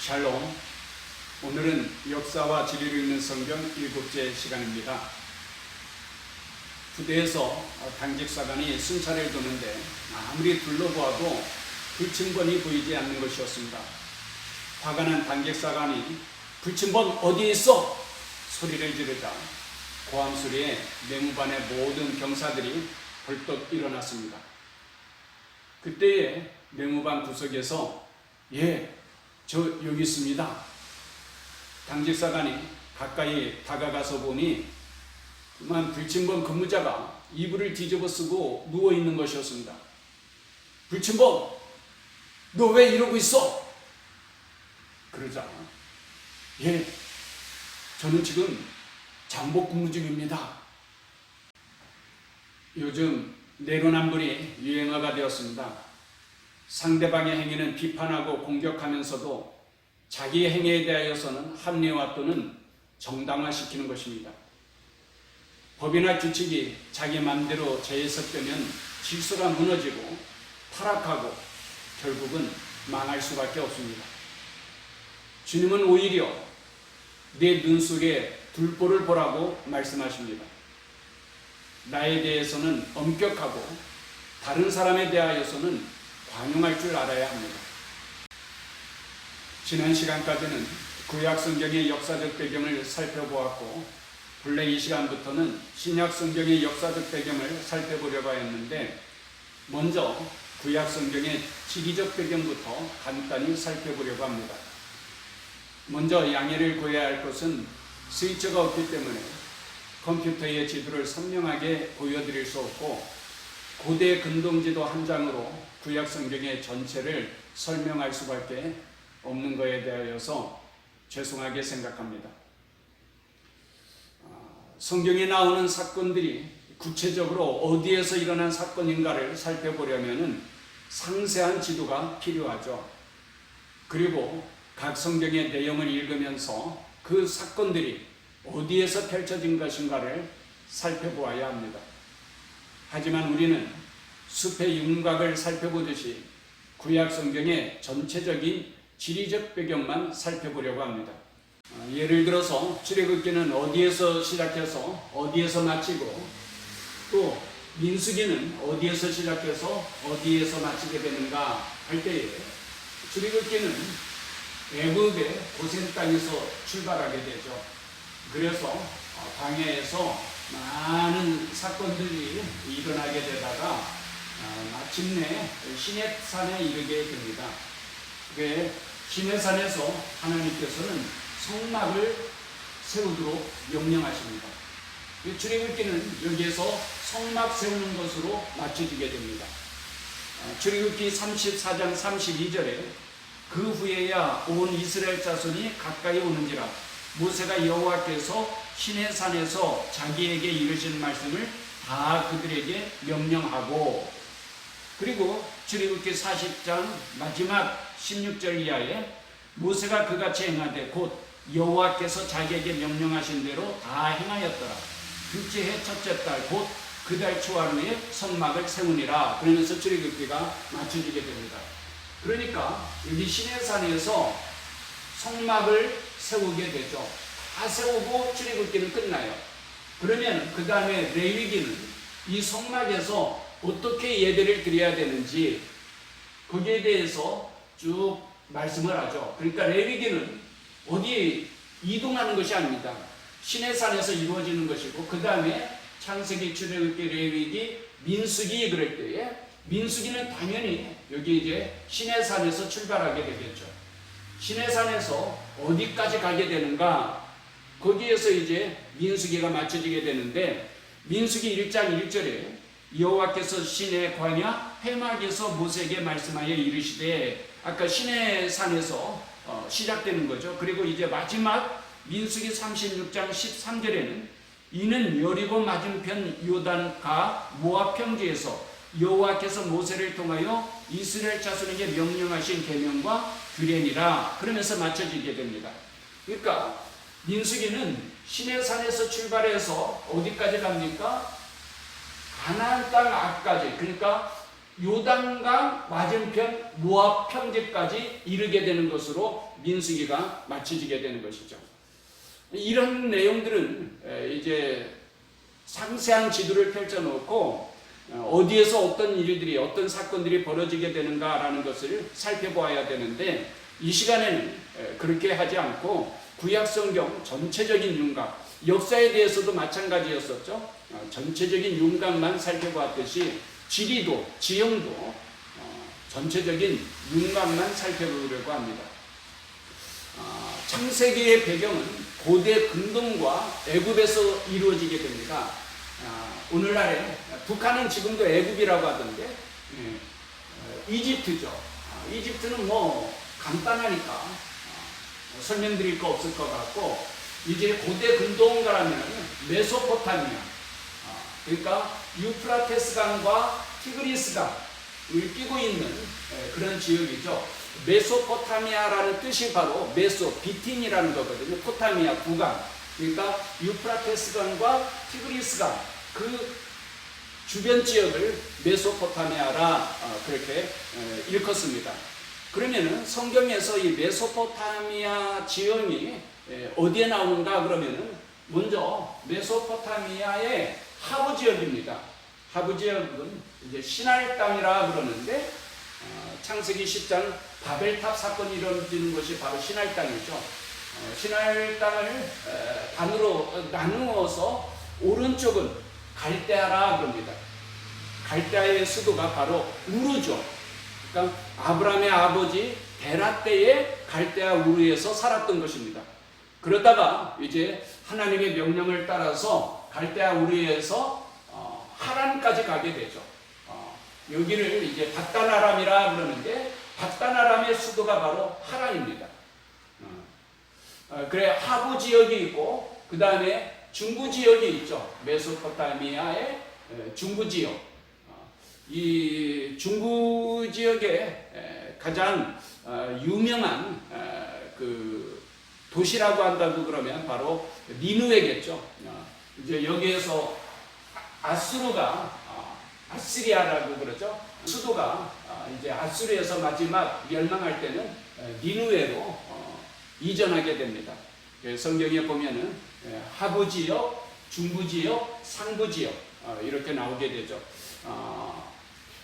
샬롬. 오늘은 역사와 진리를 읽는 성경 7째 시간입니다. 부대에서 당직사관이 순찰을 도는데 아무리 둘러보아도 불침번이 보이지 않는 것이었습니다. 화가 난 당직사관이 불침번 어디에 있어? 소리를 지르자 고함 소리에 내무반의 모든 병사들이 벌떡 일어났습니다. 그때에 내무반 구석에서 저 여기 있습니다. 당직사관이 가까이 다가가서 보니 그만 불침번 근무자가 이불을 뒤집어 쓰고 누워있는 것이었습니다. 불침번, 너 왜 이러고 있어? 그러자 저는 지금 장복 근무 중입니다. 요즘 내로남불이 유행어가 되었습니다. 상대방의 행위는 비판하고 공격하면서도 자기의 행위에 대하여서는 합리화 또는 정당화시키는 것입니다. 법이나 규칙이 자기 마음대로 재해석되면 질서가 무너지고 타락하고 결국은 망할 수밖에 없습니다. 주님은 오히려 내 눈 속에 둘보를 보라고 말씀하십니다. 나에 대해서는 엄격하고 다른 사람에 대하여서는 관용할 줄 알아야 합니다. 지난 시간까지는 구약 성경의 역사적 배경을 살펴보았고, 본래 이 시간부터는 신약 성경의 역사적 배경을 살펴보려고 했는데, 먼저 구약 성경의 지리적 배경부터 간단히 살펴보려고 합니다. 먼저 양해를 구해야 할 것은 스위처가 없기 때문에 컴퓨터의 지도를 선명하게 보여드릴 수 없고, 고대 근동지도 한 장으로 구약 성경의 전체를 설명할 수밖에 없는 것에 대하여서 죄송하게 생각합니다. 성경에 나오는 사건들이 구체적으로 어디에서 일어난 사건인가를 살펴보려면 상세한 지도가 필요하죠. 그리고 각 성경의 내용을 읽으면서 그 사건들이 어디에서 펼쳐진 것인가를 살펴보아야 합니다. 하지만 우리는 숲의 윤곽을 살펴보듯이 구약 성경의 전체적인 지리적 배경만 살펴보려고 합니다. 예를 들어서 출애굽기는 어디에서 시작해서 어디에서 마치고, 또 민수기는 어디에서 시작해서 어디에서 마치게 되는가 할 때에 출애굽기는 애굽의 고센 땅에서 출발하게 되죠. 그래서 광야에서 많은 사건들이 일어나게 되다가 마침내 시내산에 이르게 됩니다. 시내산에서 하나님께서는 성막을 세우도록 명령하십니다. 출애굽기는 여기에서 성막 세우는 것으로 맞춰지게 됩니다. 출애굽기 34장 32절에 그 후에야 온 이스라엘 자손이 가까이 오는지라 모세가 여호와께서 시내산에서 자기에게 이르신 말씀을 다 그들에게 명령하고, 그리고 출애굽기 40장 마지막 16절 이하에 모세가 그같이 행하되 곧 여호와께서 자기에게 명령하신 대로 다 행하였더라. 둘째 해 첫째 달 곧 그 달 초하루에 성막을 세우니라. 그러면서 출애굽기가 맞춰지게 됩니다. 그러니까 여기 시내산에서 성막을 세우게 되죠. 다 세우고 출애굽기는 끝나요. 그러면 그 다음에 레위기는 이 성막에서 어떻게 예배를 드려야 되는지 거기에 대해서 쭉 말씀을 하죠. 그러니까 레위기는 어디에 이동하는 것이 아닙니다. 시내산에서 이루어지는 것이고, 그 다음에 창세기, 출애굽기, 레위기, 민수기 그럴 때에 민수기는 당연히 여기 이제 시내산에서 출발하게 되겠죠. 시내산에서 어디까지 가게 되는가? 거기에서 이제 민수기가 맞춰지게 되는데, 민수기 1장 1절에 여호와께서 시내 광야 회막에서 모세에게 말씀하여 이르시되, 아까 시내산에서 시작되는 거죠. 그리고 이제 마지막 민수기 36장 13절에는 이는 여리고 맞은편 요단가 모압 평지에서 여호와께서 모세를 통하여 이스라엘 자손에게 명령하신 계명과 규례니라. 그러면서 맞춰지게 됩니다. 그러니까 민수기는 시내산에서 출발해서 어디까지 갑니까? 가나안 땅 앞까지, 그러니까 요단강 맞은편 모압 평지까지 이르게 되는 것으로 민수기가 마쳐지게 되는 것이죠. 이런 내용들은 이제 상세한 지도를 펼쳐놓고 어디에서 어떤 일들이 어떤 사건들이 벌어지게 되는가라는 것을 살펴보아야 되는데, 이 시간에는 그렇게 하지 않고 구약성경 전체적인 윤곽, 역사에 대해서도 마찬가지였었죠. 전체적인 윤곽만 살펴보았듯이 지리도 지형도 전체적인 윤곽만 살펴보려고 합니다. 창세기의 배경은 고대 근동과 애굽에서 이루어지게 됩니다. 오늘날에 북한은 지금도 애굽이라고 하던데 이집트죠. 이집트는 뭐 간단하니까 설명드릴 거 없을 것 같고, 이제 고대 근동가라면 메소포타미아, 그러니까 유프라테스 강과 티그리스 강을 끼고 있는 그런 지역이죠. 메소포타미아라는 뜻이 바로 메소, 비틴이라는 거거든요. 포타미아, 구강. 그러니까 유프라테스 강과 티그리스 강, 그 주변 지역을 메소포타미아라 그렇게 일컫습니다. 그러면은 성경에서 이 메소포타미아 지형이 어디에 나오는가 그러면은 먼저 메소포타미아의 하부 지역입니다. 하부 지역은 이제 시날 땅이라 그러는데, 창세기 10장 바벨탑 사건이 이루어지는 것이 바로 시날 땅이죠. 시날 땅을 반으로 나누어서 오른쪽은 갈대아라 그럽니다. 갈대아의 수도가 바로 우르죠. 그러니까 아브라함의 아버지 데라 때에 갈대아 우르에서 살았던 것입니다. 그러다가 이제 하나님의 명령을 따라서 갈대아 우르에서 하란까지 가게 되죠. 여기를 이제 밧단아람이라 그러는데, 밧단아람의 수도가 바로 하란입니다. 그래 하부 지역이 있고 그 다음에 중부 지역이 있죠. 메소포타미아의 중부 지역. 이 중부 지역에 가장 유명한 그 도시라고 한다고 그러면 바로 니누에겠죠. 이제 여기에서 아수르가 아시리아라고 그러죠. 수도가 이제 아수르에서 마지막 멸망할 때는 니누에로 이전하게 됩니다. 성경에 보면은 하부 지역, 중부 지역, 상부 지역 이렇게 나오게 되죠.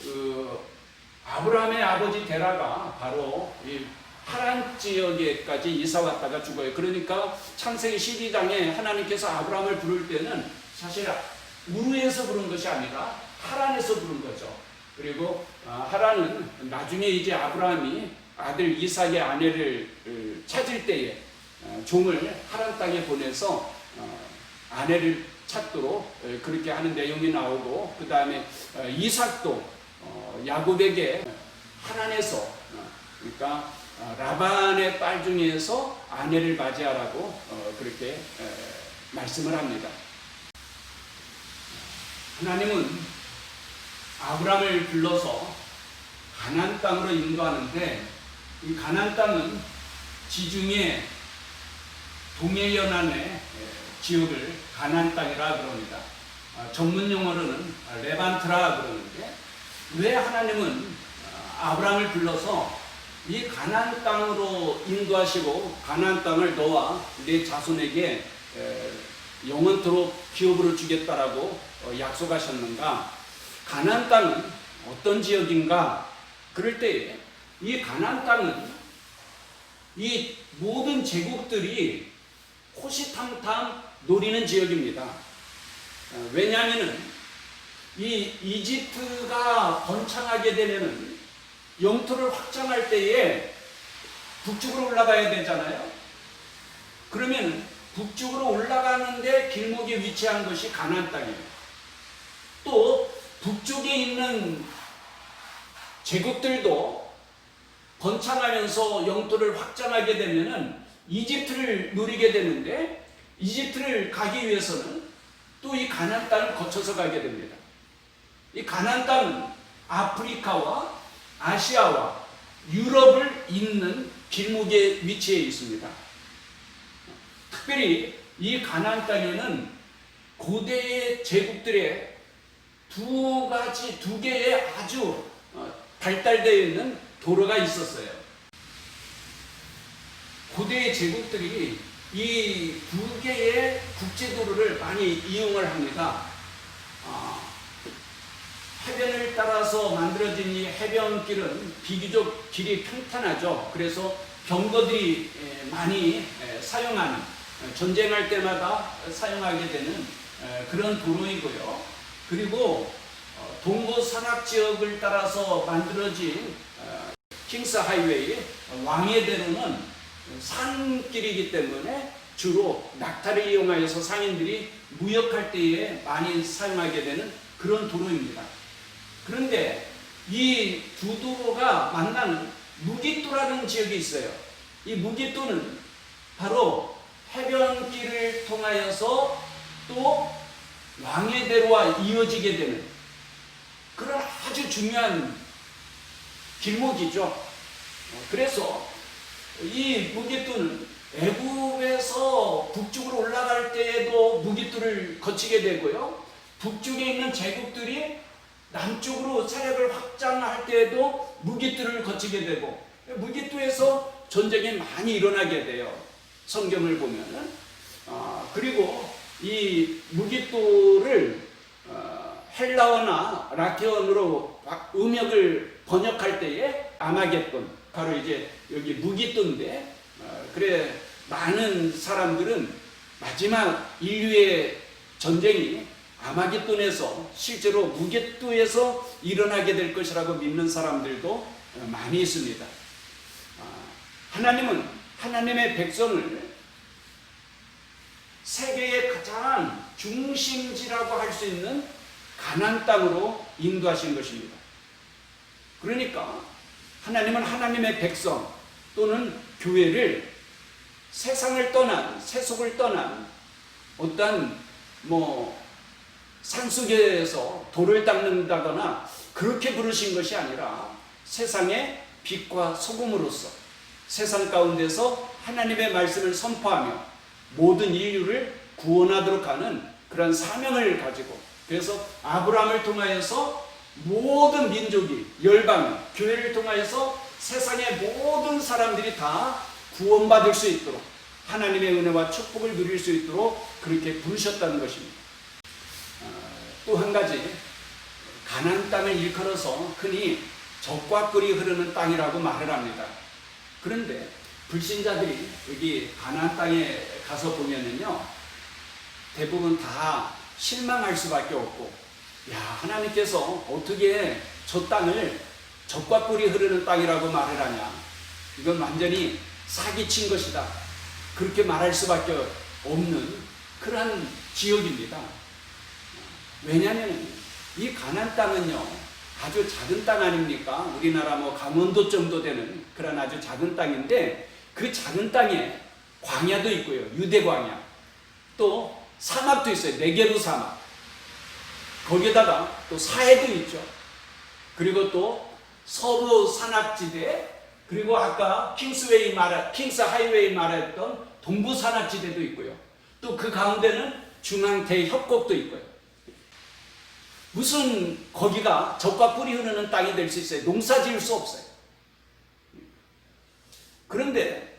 그 아브라함의 아버지 데라가 바로 이 하란 지역에까지 이사 왔다가 죽어요. 그러니까 창세기 12장에 하나님께서 아브라함을 부를 때는 사실 우르에서 부른 것이 아니라 하란에서 부른 거죠. 그리고 하란은 나중에 이제 아브라함이 아들 이삭의 아내를 찾을 때에 종을 하란 땅에 보내서 아내를 찾도록 그렇게 하는 내용이 나오고, 그 다음에 이삭도 야곱에게 하란에서, 그러니까 라반의 딸 중에서 아내를 맞이하라고 그렇게 말씀을 합니다. 하나님은 아브라함을 불러서 가나안 땅으로 인도하는데, 이 가나안 땅은 지중해 동해연안의 지역을 가나안 땅이라 그럽니다. 전문 용어로는 레반트라 그러는데, 왜 하나님은 아브라함을 불러서 이 가나안 땅으로 인도하시고 가나안 땅을 너와 내 자손에게 영원토록 기업으로 주겠다라고 약속하셨는가? 가나안 땅은 어떤 지역인가? 그럴 때에 이 가나안 땅은 이 모든 제국들이 호시탐탐 노리는 지역입니다. 왜냐하면 이 이집트가 번창하게 되면은 영토를 확장할 때에 북쪽으로 올라가야 되잖아요. 그러면 북쪽으로 올라가는데 길목에 위치한 것이 가나안 땅이에요. 또 북쪽에 있는 제국들도 번창하면서 영토를 확장하게 되면은 이집트를 누리게 되는데, 이집트를 가기 위해서는 또 이 가나안 땅을 거쳐서 가게 됩니다. 이 가나안 땅은 아프리카와 아시아와 유럽을 잇는 길목에 위치해 있습니다. 특별히 이 가나안 땅에는 고대 제국들의 두 개의 아주 발달되어 있는 도로가 있었어요. 고대 제국들이 이 두 개의 국제도로를 많이 이용을 합니다. 해변을 따라서 만들어진 이 해변길은 비교적 길이 평탄하죠. 그래서 병거들이 많이 사용하는, 전쟁할 때마다 사용하게 되는 그런 도로이고요. 그리고 동부 산악 지역을 따라서 만들어진 킹스 하이웨이, 왕해대로는 산길이기 때문에 주로 낙타를 이용하여서 상인들이 무역할 때에 많이 사용하게 되는 그런 도로입니다. 그런데 이 두 도로가 만나는 무기또라는 지역이 있어요. 이 무기또는 바로 해변길을 통하여서 또 왕해대로와 이어지게 되는 그런 아주 중요한 길목이죠. 그래서 이 무기또는 애굽에서 북쪽으로 올라갈 때에도 무기또를 거치게 되고요. 북쪽에 있는 제국들이 남쪽으로 세력을 확장할 때에도 무기또를 거치게 되고, 무기또에서 전쟁이 많이 일어나게 돼요. 성경을 보면은. 그리고 이 무기또를 헬라어나 라틴어로 음역을 번역할 때에 아마겟돈, 바로 이제 여기 무기또인데, 그래 많은 사람들은 마지막 인류의 전쟁이 아마겟돈에서 실제로 무기또에서 일어나게 될 것이라고 믿는 사람들도 많이 있습니다. 하나님은 하나님의 백성을 세계의 가장 중심지라고 할 수 있는 가나안 땅으로 인도하신 것입니다. 그러니까 하나님은 하나님의 백성 또는 교회를 세상을 떠난, 세속을 떠난 어떤 산속에서 돌을 닦는다거나 그렇게 부르신 것이 아니라 세상의 빛과 소금으로서 세상 가운데서 하나님의 말씀을 선포하며 모든 인류를 구원하도록 하는 그런 사명을 가지고, 그래서 아브라함을 통하여서 모든 민족이, 열방이 교회를 통하여서 세상의 모든 사람들이 다 구원받을 수 있도록 하나님의 은혜와 축복을 누릴 수 있도록 그렇게 부르셨다는 것입니다. 또 한 가지, 가나안 땅을 일컬어서 흔히 젖과 꿀이 흐르는 땅이라고 말을 합니다. 그런데 불신자들이 여기 가나안 땅에 가서 보면은요, 대부분 다 실망할 수밖에 없고, 야, 하나님께서 어떻게 저 땅을 젖과 꿀이 흐르는 땅이라고 말을 하냐, 이건 완전히 사기친 것이다, 그렇게 말할 수밖에 없는 그러한 지역입니다. 왜냐하면 이 가나안 땅은요, 아주 작은 땅 아닙니까? 우리나라 강원도 정도 되는 그런 아주 작은 땅인데, 그 작은 땅에 광야도 있고요, 유대 광야, 또 사막도 있어요, 네게브 사막, 거기에다가 또 사해도 있죠. 그리고 또 서부 산악지대, 그리고 아까 킹스 하이웨이 말했던 동부 산악지대도 있고요. 또 그 가운데는 중앙 대협곡도 있고요. 무슨 거기가 젖과 꿀이 흐르는 땅이 될 수 있어요? 농사 지을 수 없어요. 그런데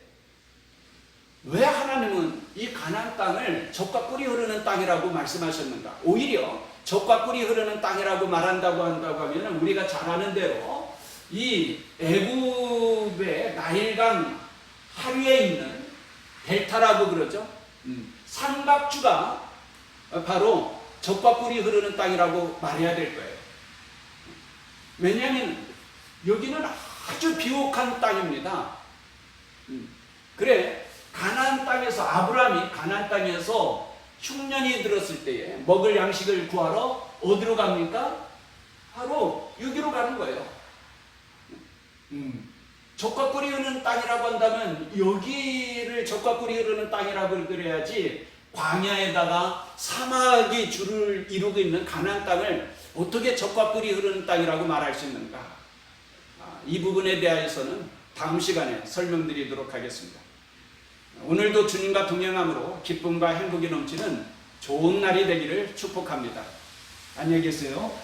왜 하나님은 이 가나안 땅을 젖과 꿀이 흐르는 땅이라고 말씀하셨는가? 오히려 젖과 꿀이 흐르는 땅이라고 말한다고 하면 우리가 잘 아는 대로 이 애굽의 나일강 하류에 있는 델타라고 그러죠. 삼각주가 바로 젖과 꿀이 흐르는 땅이라고 말해야 될 거예요. 왜냐하면 여기는 아주 비옥한 땅입니다. 그래, 가나안 땅에서 아브라함이 가나안 땅에서 흉년이 들었을 때에 먹을 양식을 구하러 어디로 갑니까? 바로 여기로 가는 거예요. 젖과 꿀이 흐르는 땅이라고 한다면 여기를 젖과 꿀이 흐르는 땅이라고 그래야지, 광야에다가 사막이 줄을 이루고 있는 가나안 땅을 어떻게 젖과 꿀이 흐르는 땅이라고 말할 수 있는가? 이 부분에 대해서는 다음 시간에 설명드리도록 하겠습니다. 오늘도 주님과 동행함으로 기쁨과 행복이 넘치는 좋은 날이 되기를 축복합니다. 안녕히 계세요.